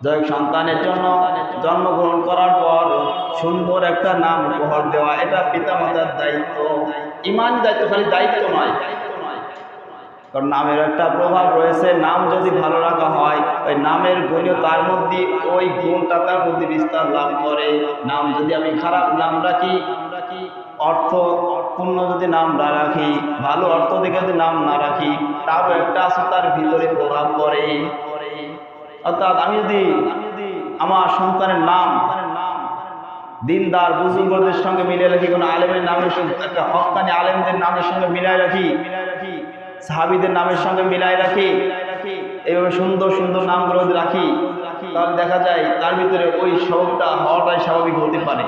যাই হোক, সন্তানের জন্য জন্মগ্রহণ করার পর সুন্দর একটা নাম উপহার দেওয়া, এটা পিতামাতার দায়িত্ব, ইমানি দায়িত্ব, খালি দায়িত্ব নয়। কারণ নামের একটা প্রভাব রয়েছে। নাম যদি ভালো রাখা হয়, ওই নামের গুণীয় তার মধ্যে ওই গুণটা তার মধ্যে বিস্তার লাভ করে। নাম যদি আমি খারাপ নাম রাখি, অর্থপূর্ণ যদি নাম না রাখি, ভালো অর্থ দেখে যদি নাম না রাখি, তারও একটা আছে তার ভিতরে প্রভাব পড়ে। অর্থাৎ আমি যদি আমার সন্তানের নাম দিনদার বুজুর্গদের সঙ্গে মিলিয়ে রাখি, কোনো আলেমের নামের সঙ্গে, একটা হক্কানি আলেমদের নামের সঙ্গে মিলাই রাখি, সাহাবীদের নামের সঙ্গে মিলাই রাখি, এইভাবে সুন্দর সুন্দর নামগুলো রাখি, তাহলে দেখা যায় তার ভিতরে ওই স্বভাবটা হওয়াটাই স্বাভাবিক হতে পারে।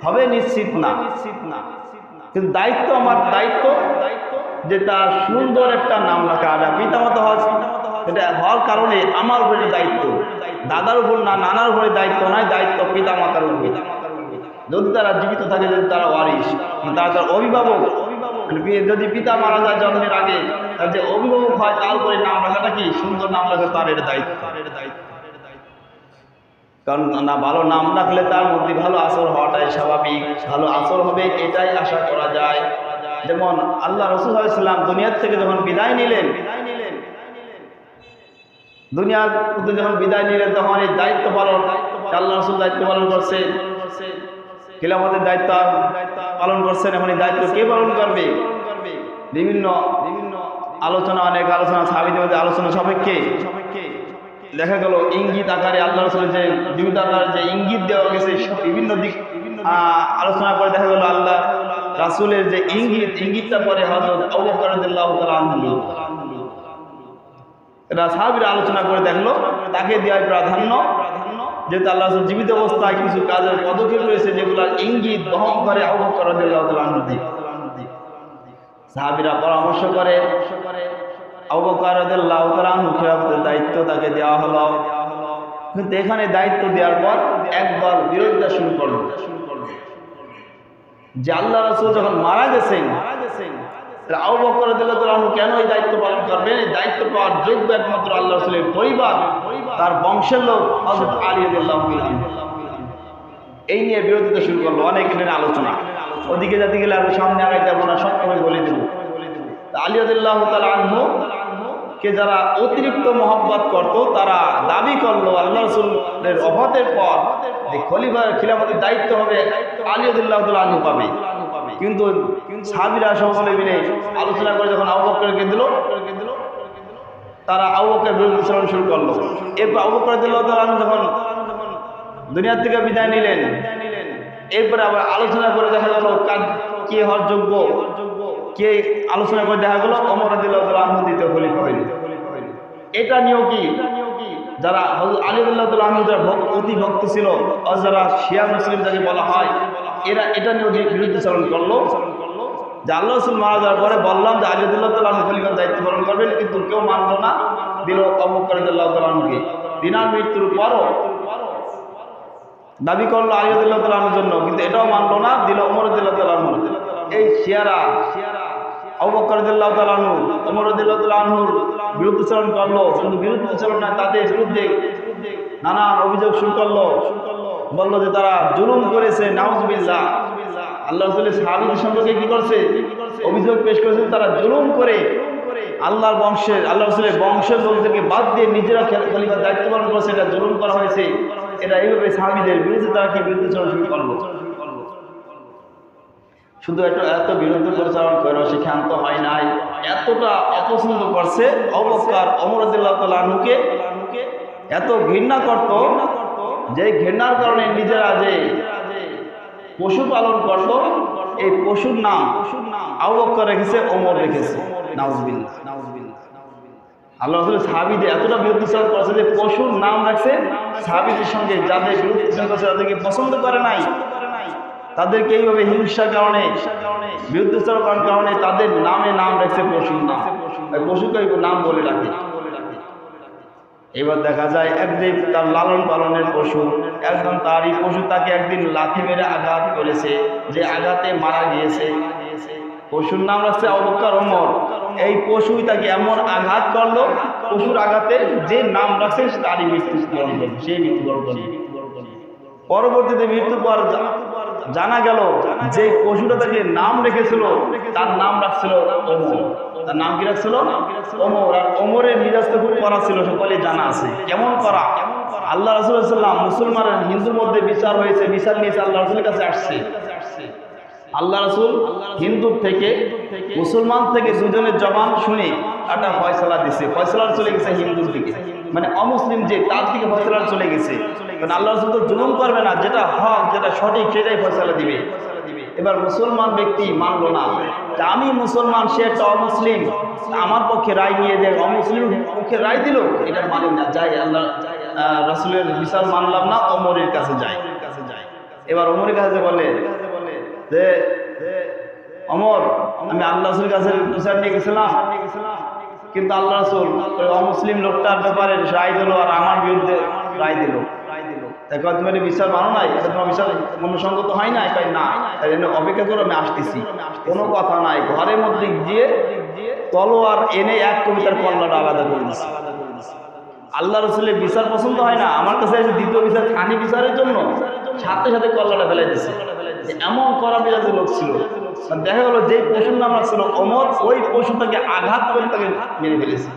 হবে নিশ্চিত না, কিন্তু দায়িত্ব, আমার দায়িত্ব যে তার সুন্দর একটা নাম রাখা। পিতামাতা এটা হওয়ার কারণে আমার উপরে দায়িত্ব, দাদার উপর না, নানার উপরে দায়িত্ব নয়, দায়িত্ব পিতামাতার উপরে। যদি তারা জীবিত থাকে, যদি তারা ওয়ারিশ, তার অভিভাবক, যদি পিতা মারা যায় জন্মের আগে, তার যে অভিভাবক হয় তার উপরে নাম রাখাটা কি সুন্দর নাম রাখা, তার এটা দায়িত্ব। কারণ না, ভালো নাম রাখলে তার মধ্যে ভালো আসর হওয়াটাই স্বাভাবিক, ভালো আসর হবে এটাই আশা করা যায়। যেমন আল্লাহ রাসূল সাল্লাল্লাহু আলাইহি ওয়াসাল্লাম দুনিয়ার থেকে যখন বিদায় নিলেন, দুনিয়ার যখন বিদায় নিলেন, তখন এই দায়িত্ব পালন, আল্লাহ রাসূল দায়িত্ব পালন করছে, খিলাফতের দায়িত্ব পালন করছেন। এখন এই দায়িত্ব কে পালন করবে? বিভিন্ন আলোচনা, অনেক আলোচনা, সাহাবীদের মধ্যে আলোচনা সাপেক্ষে দেখা গেল ইঙ্গিত আকারে আল্লাহ রাসূলের যে বিভিন্ন আকারে যে ইঙ্গিত দেওয়া গেছে, বিভিন্ন দিক আলোচনা করে দেখা গেল আল্লাহ রাসূলের যে ইঙ্গিতটা পরে হযরত আবু বকর রাদিয়াল্লাহু তাআলা আনহু, এটা সাহাবীরা আলোচনা করে দেখলো তাকে দেওয়ার প্রাধান্য, যেহেতু আল্লাহ রাসূল জীবিত অবস্থায় কিছু কাজের পদক্ষেপ রয়েছে যেগুলোর ইঙ্গিত বহন করে আবু বকর রাদিয়াল্লাহু তাআলা আনহু। সাহাবীরা পরামর্শ করে আবু বকর রাদিয়াল্লাহু তাআলা আনহু খিলাফতের দায়িত্ব তাকে দেওয়া হলো। কিন্তু এখানে দায়িত্ব দেওয়ার পর একদল বিরোধিতা শুরু করলো যে আল্লাহ রাসূল যখন মারা গেছেন, আবু বকর রাদিয়াল্লাহু তাআলা আনহু কেন এই দায়িত্ব পালন করবেন? এই দায়িত্ব পাওয়ার যোগ্য একমাত্র আল্লাহ রাসূলের পরিবার, তার বংশের লোক হযরত আলী রাদিয়াল্লাহু আনহু। এই নিয়ে বিরোধিতা শুরু করলো, অনেক দিনের আলোচনা। ওদিকে যেতে গেলে আমি সামনে আগাইতে পারবো না, সবসময় বলে দেব। আলী রাদিয়াল্লাহু তাআলা আনহু কে যারা অতিরিক্ত মহব্বত করত, তারা দাবি করলো আল্লাহ রাসূলের ওফাতের পর যে খলিফার খিলাফতের দায়িত্ব হবে আলী রাদিয়াল্লাহু তাআলা আনহু পাবে। কিন্তু সাহাবীরা সকলে মিলে আলোচনা করে যখন আবু বকরকে দিল, তারা আবু বকরের বিরুদ্ধে চলন শুরু করলো। এরপর আবু বকর রাদিয়াল্লাহু তাআলা আনহু যখন দুনিয়া থেকে বিদায় নিলেন, এরপরে আবার আলোচনা করে দেখা গেল কে হওয়ার যোগ্য, কে আলোচনা করে দেখা গেল ওমর রাদিয়াল্লাহু তাআলা আনহু দ্বিতীয় খলিফা হইলেন। এটা নিয়েও কি যারা হযরত আলী রাদিয়াল্লাহু তাআলা আনহু যারা অতি ভক্ত ছিল, যারা শিয়া মুসলিম যাকে বলা হয়, এরা এটা নিয়েও বিরুদ্ধে চলন করলো যে আল্লাহ রাসূল মারা যাওয়ার পরে বললাম যে আলী রাদিয়াল্লাহু তাআলা আনহু খলিফার দায়িত্ব পালন করবেন, কিন্তু কেউ মানলো না, দিল আবু বকর রাদিয়াল্লাহু তাআলা আনহুকে। দিনার মৃত্যুর পরও দাবি করলো আলী রাদিয়াল্লাহু তাআলা আনহুর জন্য, কিন্তু এটাও মানলো না, দিল ওমর রাদিয়াল্লাহু তাআলা আনহু। এই শিয়ারা আবু বকর রাদিয়াল্লাহু তাআলা আনহু, ওমর রাদিয়াল্লাহু তাআলা আনহুর বিরুদ্ধাচরণ করলো, কিন্তু বিরুদ্ধাচরণ না, তাদের বিরুদ্ধে নানা অভিযোগ শুরু করলো, বললো যে তারা জুলুম করেছে, নাউজুবিল্লাহ। আল্লাহ রাসূলের সাহাবীদের সম্পর্কে কি করছে? অভিযোগ পেশ করেছেন তারা জুলুম করে আল্লাহর বংশের, আল্লাহ রাসূলের বংশের লোকদেরকে বাদ দিয়ে নিজেরা খলিফার দায়িত্ব পালন করেছে, এটা জুলুম করা হয়েছে। এটা এইভাবে সাহাবীদের বিরুদ্ধে তারা কি বিরুদ্ধাচরণ শুরু করলো। শুধু এত বিরুদ্ধ প্রচারণ করে সে ক্ষান্ত হয় নাই, এতটা অপছন্দ করছে আবু বকর ওমর রাদিয়াল্লাহু তাআলা আনহুকে, এত ঘৃণা করত যে ঘৃণার কারণে নিজেরা যে পশু পালন করত, এই পশুর নাম আবু বকর রেখেছে, ওমর রেখেছে। নাউজুবিল্লাহ। আল্লাহ রাসূলের সাহাবীদের এতটা বিরুদ্ধাচরণ করেছে যে পশুর নাম রাখছে। সাহাবীদের সঙ্গে যাদের বিরুদ্ধাচরণ করছে তাদেরকে পছন্দ করে নাই, তাদেরকে এইভাবে হিংসার কারণে, বিরুদ্ধাচরণ করার কারণে তাদের নামে নাম রাখছে পশুর নাম, পশুকে নাম বলে রাখে। এবার দেখা যায় একদিন তার লালন পালনের পশু, একদম তারই পশু তাকে একদিন লাথি মেরে আঘাত করেছে, যে আঘাতে মারা গিয়েছে। পশুর নাম রাখছে আবু বকর ওমর। এই পশুই তাকে এমন আঘাত করলো, পশুর আঘাতে যে নাম রাখছে তারই মৃত্যুবরণ করবে, সেই মৃত্যুবরণ করবে। পরবর্তীতে মৃত্যুর পর জানা গেল যে পশুটা তাকে নাম রেখেছিল তার নাম রাখছিল ওমর। তার নাম কি রাখছিল? ওমর। আর ওমরের মিজাজ তো খুব কড়া ছিল, সকলে জানা আছে। কেমন কড়া? আল্লাহ রাসূল সাল্লাল্লাহু আলাইহি ওয়াসাল্লাম মুসলমান হিন্দুর মধ্যে বিচার হয়েছে, বিচার নিয়েছে, আল্লাহ রাসূলের কাছে আসছে। আল্লাহ রাসূল হিন্দু থেকে মুসলমান থেকে দুজনের জবান শুনে একটা ফয়সালা দিছে, ফয়সালা চলে গেছে হিন্দুর দিকে, মানে অমুসলিম যে তার দিকে ফয়সালা চলে গেছে। কারণ আল্লাহ রাসূল তো জুলুম করবে না, যেটা হক যেটা সঠিক সেটাই ফয়সালা দিবে। এবার মুসলমান ব্যক্তি মানলো না যে আমি মুসলমান, সে একটা অমুসলিম, আমার পক্ষে রায় নিয়ে দেয়, অমুসলিম পক্ষে রায় দিল, এটা মানি না, যাই আল্লাহ রাসূলের বিচার মানলাম না, ওমরের কাছে যাই। এবার ওমরের কাছে বলে যে ওমর, আমি আল্লাহ রাসূলের কাছে বিচার নিয়ে গেছিলাম, কিন্তু আল্লাহ রাসূল ওই অমুসলিম লোকটার ব্যাপারে রায় দিল আর আমার বিরুদ্ধে রায় দিল। দেখো তুমি বিচার মানো নাই, তোমার বিচার মনুসঙ্গত হয় না, কয় না, তাই জন্য অপেক্ষা করো, আমি আসতেছি। কোনো কথা নাই, ঘরের মধ্যে গিয়ে তলোয়ার এনে এক কবিতার কল্লাটা আলাদা করে দিচ্ছে। আল্লাহ রাসূলের বিচার পছন্দ হয় না, আমার কাছে এসে দ্বিতীয় বিচার খানি বিচারের জন্য সাথে সাথে কল্লাটা ফেলে দিচ্ছে। এমন কড়া মেজাজের লোক ছিল। দেখা গেল যে পশুর নাম ছিল ওমর, ওই পশুটাকে আঘাত করে তাকে মেরে ফেলেছে।